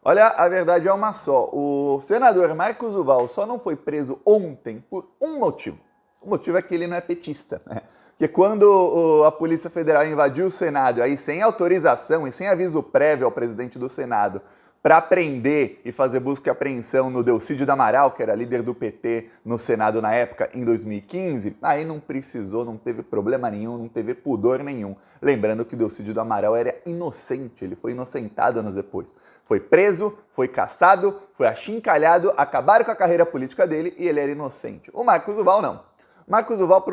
Olha, a verdade é uma só. O senador Marcos Duval só não foi preso ontem por um motivo. O motivo é que ele não é petista, né? Porque quando a Polícia Federal invadiu o Senado, aí sem autorização e sem aviso prévio ao presidente do Senado, para prender e fazer busca e apreensão no Delcídio do Amaral, que era líder do PT no Senado na época, em 2015, aí não precisou, não teve problema nenhum, não teve pudor nenhum. Lembrando que o Delcídio do Amaral era inocente, ele foi inocentado anos depois. Foi preso, foi caçado, foi achincalhado, acabaram com a carreira política dele e ele era inocente. O Marcos Duval não. Marcos Duval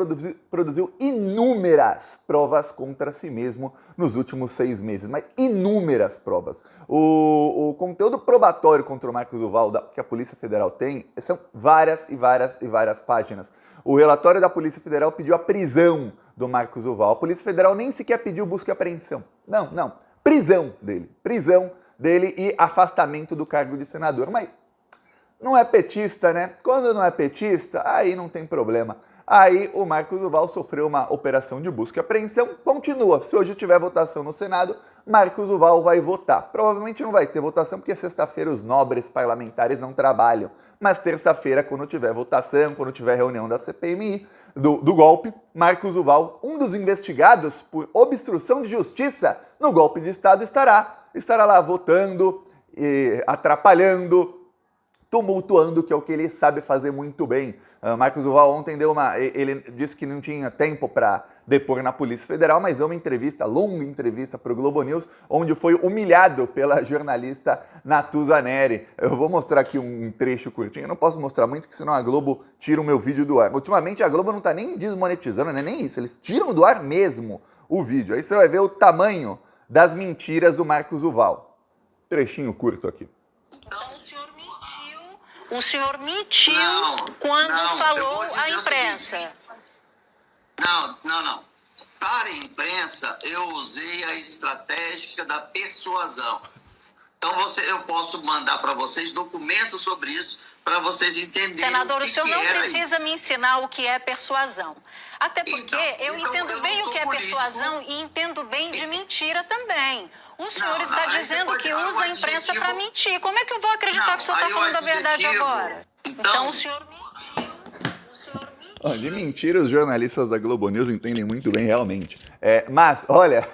produziu inúmeras provas contra si mesmo nos últimos 6 meses, mas inúmeras provas. O conteúdo probatório contra o Marcos Duval que a Polícia Federal tem são várias e várias e várias páginas. O relatório da Polícia Federal pediu a prisão do Marcos Duval. A Polícia Federal nem sequer pediu busca e apreensão. Não. Prisão dele e afastamento do cargo de senador. Mas não é petista, né? Quando não é petista, aí não tem problema. Aí o Marcos Duval sofreu uma operação de busca e apreensão, continua. Se hoje tiver votação no Senado, Marcos Duval vai votar. Provavelmente não vai ter votação porque sexta-feira os nobres parlamentares não trabalham. Mas terça-feira, quando tiver votação, quando tiver reunião da CPMI, do golpe, Marcos Duval, um dos investigados por obstrução de justiça no golpe de Estado, estará lá votando, atrapalhando, tumultuando, que é o que ele sabe fazer muito bem. Marcos Duval ontem ele disse que não tinha tempo para depor na Polícia Federal, mas deu uma entrevista, longa entrevista para o Globo News, onde foi humilhado pela jornalista Natuza Neri. Eu vou mostrar aqui um trecho curtinho, eu não posso mostrar muito, porque senão a Globo tira o meu vídeo do ar. Ultimamente a Globo não está nem desmonetizando, não é nem isso, eles tiram do ar mesmo o vídeo. Aí você vai ver o tamanho das mentiras do Marcos Duval. Trechinho curto aqui. O senhor mentiu quando falou à imprensa. Não. Para a imprensa, eu usei a estratégia da persuasão. Então, eu posso mandar para vocês documentos sobre isso, para vocês entenderem. Senador, o senhor não precisa me ensinar o que é persuasão. Até porque eu entendo bem o que é persuasão e entendo bem de mentira também. O senhor está dizendo que usa a imprensa para mentir. Como é que eu vou acreditar que o senhor está falando a verdade agora? Então o senhor mentiu. De mentira, os jornalistas da Globo News entendem muito bem, realmente. Mas, olha,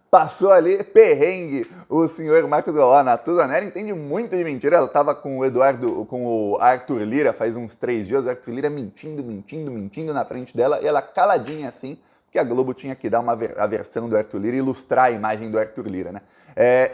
passou ali perrengue o senhor Marcos Duval. A Natuza Neri entende muito de mentira. Ela estava com o Arthur Lira faz uns 3 dias. O Arthur Lira mentindo na frente dela e ela caladinha assim, porque a Globo tinha que dar a versão do Arthur Lira e ilustrar a imagem do Arthur Lira, né?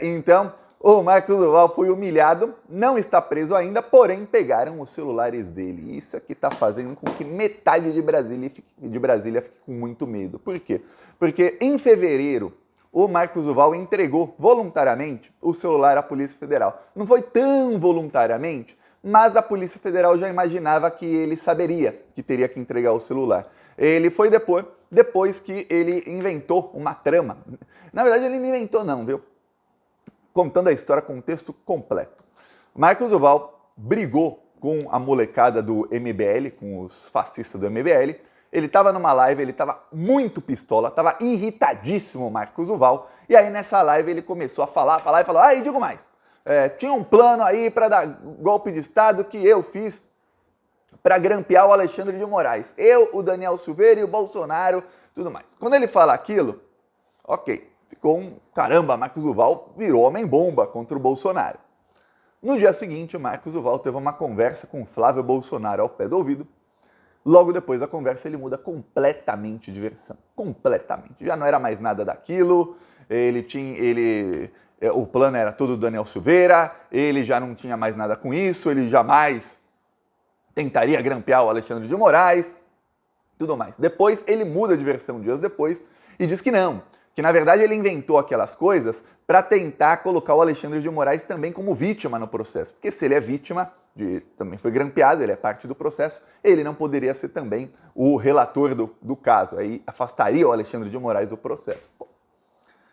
Então, o Marcos Duval foi humilhado, não está preso ainda, porém pegaram os celulares dele. Isso aqui está fazendo com que metade de Brasília fique com muito medo. Por quê? Porque em fevereiro, o Marcos Duval entregou voluntariamente o celular à Polícia Federal. Não foi tão voluntariamente, mas a Polícia Federal já imaginava que ele saberia que teria que entregar o celular. Ele foi depois que ele inventou uma trama. Na verdade, ele não inventou não, viu? Contando a história com o texto completo. Marcos Duval brigou com a molecada do MBL, com os fascistas do MBL. Ele estava numa live, ele estava muito pistola, estava irritadíssimo, Marcos Duval. E aí nessa live ele começou a falar e falou, e digo mais, tinha um plano aí para dar golpe de Estado que eu fiz para grampear o Alexandre de Moraes. Eu, o Daniel Silveira e o Bolsonaro, tudo mais. Quando ele fala aquilo, ok, ficou caramba, Marcos Duval virou homem-bomba contra o Bolsonaro. No dia seguinte, Marcos Duval teve uma conversa com Flávio Bolsonaro ao pé do ouvido. Logo depois da conversa, ele muda completamente de versão. Completamente. Já não era mais nada daquilo, o plano era todo do Daniel Silveira, ele já não tinha mais nada com isso, ele jamais tentaria grampear o Alexandre de Moraes, tudo mais. Depois ele muda de versão dias depois e diz que não, que na verdade ele inventou aquelas coisas para tentar colocar o Alexandre de Moraes também como vítima no processo. Porque se ele é vítima, também foi grampeado, ele é parte do processo, ele não poderia ser também o relator do caso, aí afastaria o Alexandre de Moraes do processo. Pô,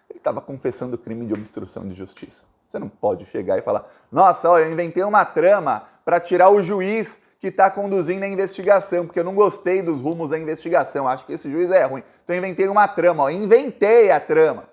ele estava confessando o crime de obstrução de justiça. Você não pode chegar e falar, nossa, ó, eu inventei uma trama para tirar o juiz que está conduzindo a investigação, porque eu não gostei dos rumos da investigação, acho que esse juiz é ruim. Então eu inventei uma trama, inventei a trama.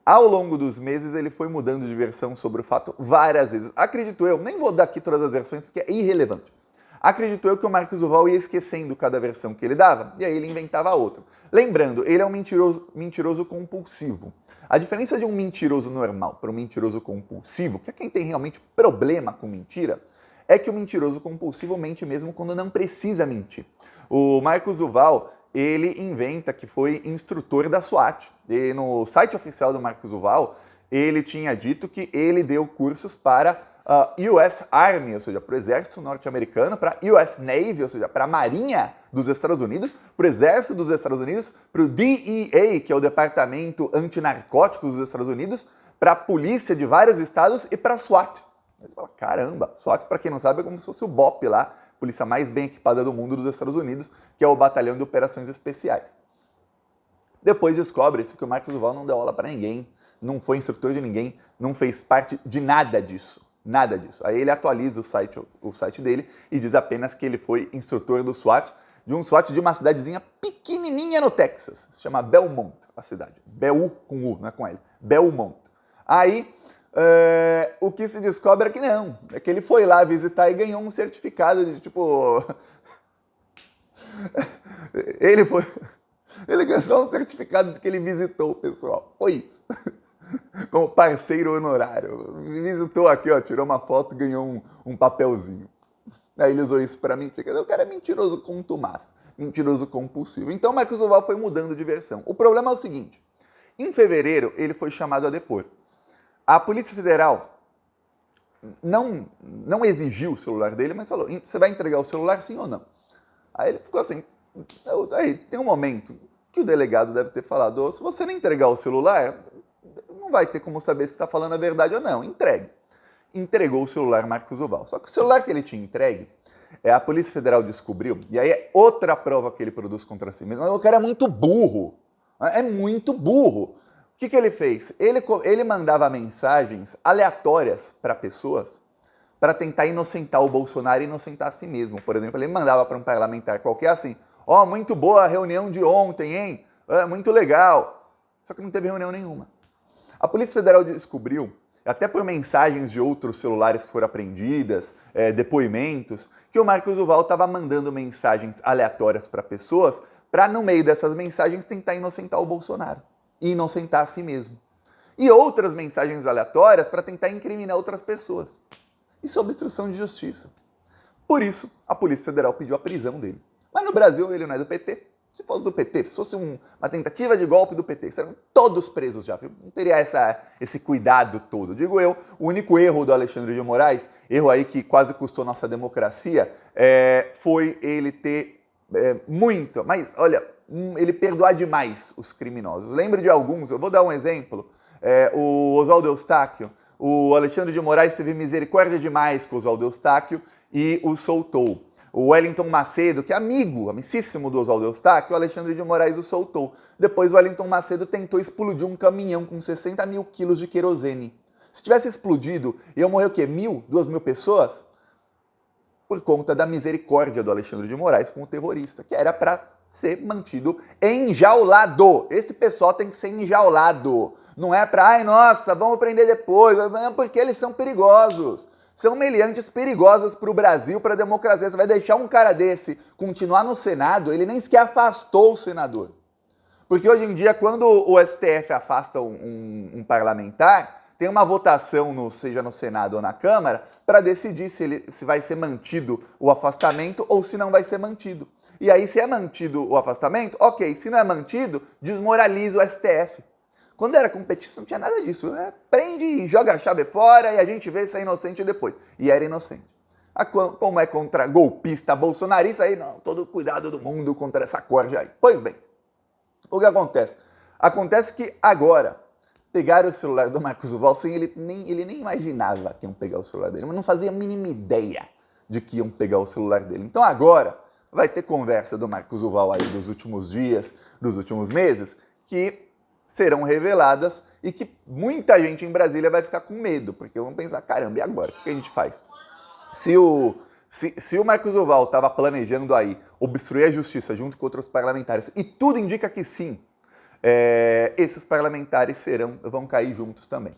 Ao longo dos meses, ele foi mudando de versão sobre o fato várias vezes. Acredito eu, nem vou dar aqui todas as versões porque é irrelevante. Acredito eu que o Marcos Duval ia esquecendo cada versão que ele dava e aí ele inventava outra. Lembrando, ele é um mentiroso compulsivo. A diferença de um mentiroso normal para um mentiroso compulsivo, que é quem tem realmente problema com mentira, é que o mentiroso compulsivo mente mesmo quando não precisa mentir. O Marcos Duval, ele inventa que foi instrutor da SWAT. E no site oficial do Marcos Duval, ele tinha dito que ele deu cursos para US Army, ou seja, para o Exército Norte-Americano, para US Navy, ou seja, para a Marinha dos Estados Unidos, para o Exército dos Estados Unidos, para o DEA, que é o Departamento Antinarcóticos dos Estados Unidos, para a polícia de vários estados e para a SWAT. Aí você fala, caramba, SWAT, para quem não sabe, é como se fosse o BOP lá, polícia mais bem equipada do mundo dos Estados Unidos, que é o Batalhão de Operações Especiais. Depois descobre-se que o Marcos Duval não deu aula para ninguém, não foi instrutor de ninguém, não fez parte de nada disso. Nada disso. Aí ele atualiza o site dele e diz apenas que ele foi instrutor do SWAT, de um SWAT de uma cidadezinha pequenininha no Texas. Se chama Belmont, a cidade. B-U com U, não é com L. Belmont. Aí, o que se descobre é que não. É que ele foi lá visitar e ganhou um certificado de tipo... Ele ganhou só um certificado de que ele visitou o pessoal. Foi isso. Como parceiro honorário. Me visitou aqui, ó, tirou uma foto e ganhou um papelzinho. Aí ele usou isso pra mentir. O cara é mentiroso contumaz, mentiroso compulsivo. Então o Marcos Duval foi mudando de versão. O problema é o seguinte, em fevereiro ele foi chamado a depor. A Polícia Federal não exigiu o celular dele, mas falou, você vai entregar o celular sim ou não? Aí ele ficou assim, aí tem um momento que o delegado deve ter falado, se você não entregar o celular, não vai ter como saber se está falando a verdade ou não, entregue. Entregou o celular Marcos Duval. Só que o celular que ele tinha entregue, a Polícia Federal descobriu, e aí é outra prova que ele produz contra si mesmo, o cara é muito burro, é muito burro. O que ele fez? Ele mandava mensagens aleatórias para pessoas para tentar inocentar o Bolsonaro e inocentar a si mesmo. Por exemplo, ele mandava para um parlamentar qualquer assim, muito boa a reunião de ontem, hein? Muito legal. Só que não teve reunião nenhuma. A Polícia Federal descobriu, até por mensagens de outros celulares que foram apreendidas, depoimentos, que o Marcos Duval estava mandando mensagens aleatórias para pessoas para, no meio dessas mensagens, tentar inocentar o Bolsonaro e inocentar a si mesmo. E outras mensagens aleatórias para tentar incriminar outras pessoas. Isso é obstrução de justiça. Por isso, a Polícia Federal pediu a prisão dele. Mas no Brasil ele não é do PT. Se fosse do PT, se fosse uma tentativa de golpe do PT, seriam todos presos já, viu? Não teria esse cuidado todo. Digo eu, o único erro do Alexandre de Moraes, erro aí que quase custou nossa democracia, foi ele ter mas olha, ele perdoar demais os criminosos. Lembre de alguns, eu vou dar um exemplo, o Oswaldo Eustáquio, o Alexandre de Moraes teve misericórdia demais com o Oswaldo Eustáquio e o soltou. O Wellington Macedo, que é amicíssimo do Oswaldo Eustáquio, o Alexandre de Moraes o soltou. Depois o Wellington Macedo tentou explodir um caminhão com 60 mil quilos de querosene. Se tivesse explodido, iam morrer o quê? 1.000, 2.000 pessoas? Por conta da misericórdia do Alexandre de Moraes com o terrorista, que era para ser mantido enjaulado. Esse pessoal tem que ser enjaulado. Não é para, nossa, vamos prender depois, porque eles são perigosos. São meliantes perigosos para o Brasil, para a democracia. Você vai deixar um cara desse continuar no Senado? Ele nem sequer afastou o senador. Porque hoje em dia, quando o STF afasta um parlamentar, tem uma votação, seja no Senado ou na Câmara, para decidir se vai ser mantido o afastamento ou se não vai ser mantido. E aí, se é mantido o afastamento, ok. Se não é mantido, desmoraliza o STF. Quando era competição, não tinha nada disso. Prende e joga a chave fora e a gente vê se é inocente depois. E era inocente. Como é contra golpista bolsonarista, aí não, todo cuidado do mundo contra essa corja aí. Pois bem, o que acontece? Acontece que agora, pegaram o celular do Marcos Duval sem ele nem imaginava que iam pegar o celular dele, mas não fazia a mínima ideia de que iam pegar o celular dele. Então agora vai ter conversa do Marcos Duval aí dos últimos dias, dos últimos meses, que serão reveladas e que muita gente em Brasília vai ficar com medo, porque vão pensar, caramba, e agora? O que a gente faz? Se o Marcos Duval estava planejando aí obstruir a justiça junto com outros parlamentares, e tudo indica que sim, esses parlamentares vão cair juntos também.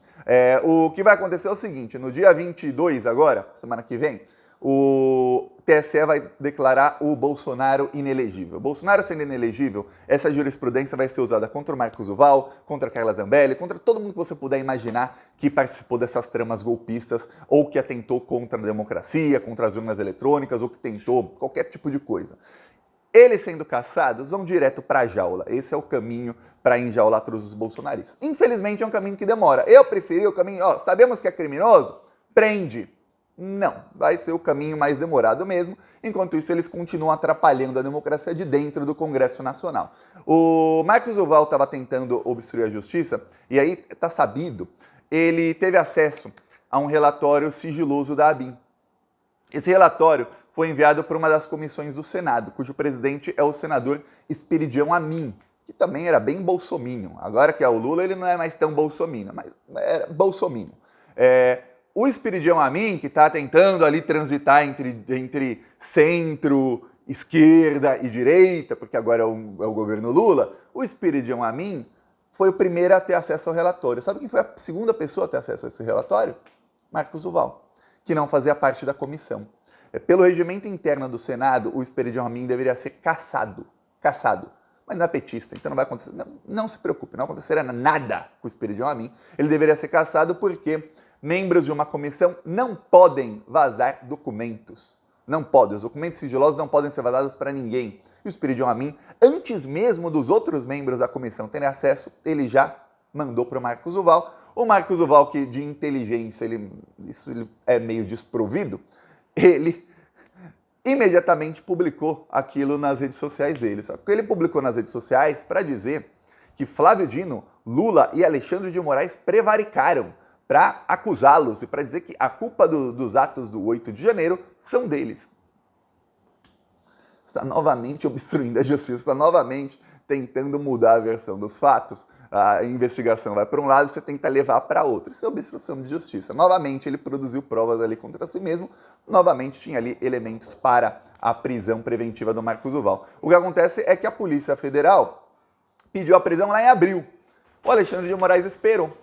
O que vai acontecer é o seguinte, no dia 22 agora, semana que vem, o TSE vai declarar o Bolsonaro inelegível. Bolsonaro sendo inelegível, essa jurisprudência vai ser usada contra o Marcos Duval, contra a Carla Zambelli, contra todo mundo que você puder imaginar que participou dessas tramas golpistas ou que atentou contra a democracia, contra as urnas eletrônicas ou que tentou qualquer tipo de coisa. Eles sendo caçados vão direto para a jaula. Esse é o caminho para enjaular todos os bolsonaristas. Infelizmente é um caminho que demora. Eu preferi o caminho, sabemos que é criminoso? Prende. Não, vai ser o caminho mais demorado mesmo. Enquanto isso, eles continuam atrapalhando a democracia de dentro do Congresso Nacional. O Marcos Duval estava tentando obstruir a justiça, e aí está sabido, ele teve acesso a um relatório sigiloso da ABIN. Esse relatório foi enviado por uma das comissões do Senado, cujo presidente é o senador Esperidião Amin, que também era bem bolsominion. Agora que é o Lula, ele não é mais tão bolsominion, mas era bolsominion. O Esperidião Amin, que está tentando ali transitar entre centro, esquerda e direita, porque agora é o governo Lula, o Esperidião Amin foi o primeiro a ter acesso ao relatório. Sabe quem foi a segunda pessoa a ter acesso a esse relatório? Marcos Duval, que não fazia parte da comissão. Pelo regimento interno do Senado, o Esperidião Amin deveria ser caçado. Mas não é petista, então não vai acontecer. Não se preocupe, não acontecerá nada com o Esperidião Amin. Ele deveria ser caçado porque membros de uma comissão não podem vazar documentos. Não podem. Os documentos sigilosos não podem ser vazados para ninguém. E o Esperidião Amin, antes mesmo dos outros membros da comissão terem acesso, ele já mandou para o Marcos Duval. O Marcos Duval, que de inteligência ele é meio desprovido, ele imediatamente publicou aquilo nas redes sociais dele. Sabe? Porque ele publicou nas redes sociais para dizer que Flávio Dino, Lula e Alexandre de Moraes prevaricaram, para acusá-los e para dizer que a culpa dos atos do 8 de janeiro são deles. Está novamente obstruindo a justiça, está novamente tentando mudar a versão dos fatos. A investigação vai para um lado e você tenta levar para outro. Isso é obstrução de justiça. Novamente ele produziu provas ali contra si mesmo, novamente tinha ali elementos para a prisão preventiva do Marcos Duval. O que acontece é que a Polícia Federal pediu a prisão lá em abril. O Alexandre de Moraes esperou.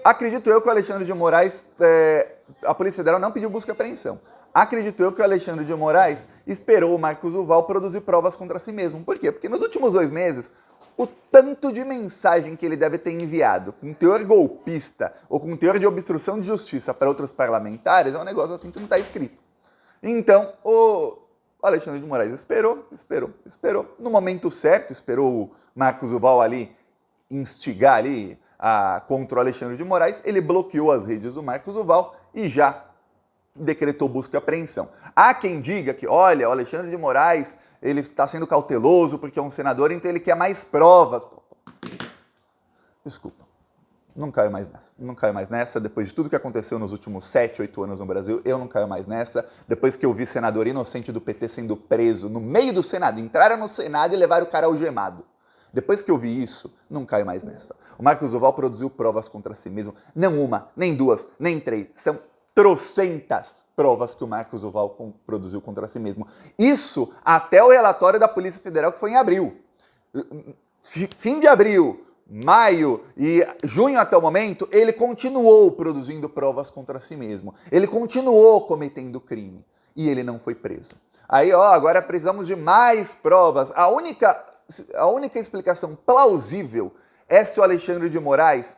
Acredito eu que o Alexandre de Moraes, a Polícia Federal não pediu busca e apreensão. Acredito eu que o Alexandre de Moraes esperou o Marcos Duval produzir provas contra si mesmo. Por quê? Porque nos últimos 2 meses, o tanto de mensagem que ele deve ter enviado com teor golpista ou com teor de obstrução de justiça para outros parlamentares é um negócio assim que não está escrito. Então, o Alexandre de Moraes esperou. No momento certo, esperou o Marcos Duval ali instigar ali contra o Alexandre de Moraes, ele bloqueou as redes do Marcos Duval e já decretou busca e apreensão. Há quem diga que, olha, o Alexandre de Moraes, ele está sendo cauteloso porque é um senador, então ele quer mais provas. Desculpa, não caio mais nessa. Depois de tudo que aconteceu nos últimos 7, 8 anos no Brasil, eu não caio mais nessa. Depois que eu vi senador inocente do PT sendo preso no meio do Senado, entraram no Senado e levaram o cara algemado. Depois que eu vi isso, não caio mais nessa. O Marcos Duval produziu provas contra si mesmo. Não uma, nem 2, nem 3. São trocentas provas que o Marcos Duval produziu contra si mesmo. Isso até o relatório da Polícia Federal, que foi em abril. Fim de abril, maio e junho até o momento, ele continuou produzindo provas contra si mesmo. Ele continuou cometendo crime. E ele não foi preso. Aí, agora precisamos de mais provas. A única explicação plausível é se o Alexandre de Moraes,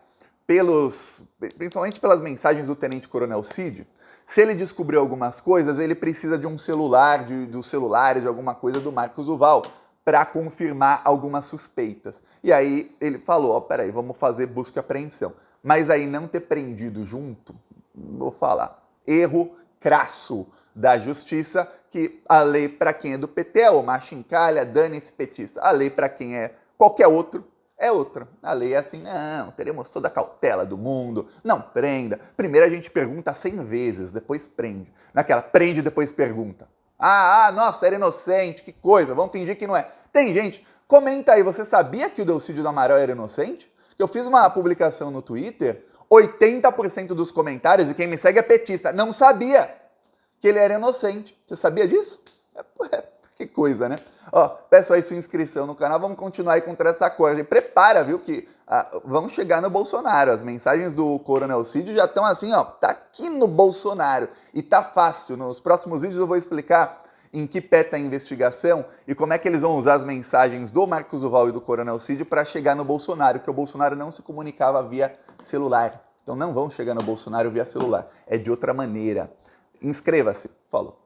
principalmente pelas mensagens do Tenente Coronel Cid, se ele descobriu algumas coisas, ele precisa de um celular, dos celulares, de alguma coisa do Marcos Duval, para confirmar algumas suspeitas. E aí ele falou, peraí, vamos fazer busca e apreensão. Mas aí não ter prendido junto, vou falar, erro crasso da justiça, que a lei para quem é do PT é uma chincalha, dane-se petista. A lei para quem é qualquer outro é outra. A lei é assim, não, teremos toda a cautela do mundo, não prenda. Primeiro a gente pergunta 100 vezes, depois prende. Naquela, prende, depois pergunta. Nossa, era inocente, que coisa, vamos fingir que não é. Tem gente, comenta aí, você sabia que o Delcídio do Amaral era inocente? Eu fiz uma publicação no Twitter, 80% dos comentários, e quem me segue é petista, não sabia que ele era inocente. Você sabia disso? Que coisa, né? Ó, peço aí sua inscrição no canal, vamos continuar aí com essa coisa. E prepara, viu, que vamos chegar no Bolsonaro. As mensagens do Coronel Cid já estão assim, ó, tá aqui no Bolsonaro. E tá fácil. Nos próximos vídeos eu vou explicar em que pé tá a investigação e como é que eles vão usar as mensagens do Marcos Duval e do Coronel Cid para chegar no Bolsonaro, que o Bolsonaro não se comunicava via celular. Então não vão chegar no Bolsonaro via celular, é de outra maneira. Inscreva-se. Falou.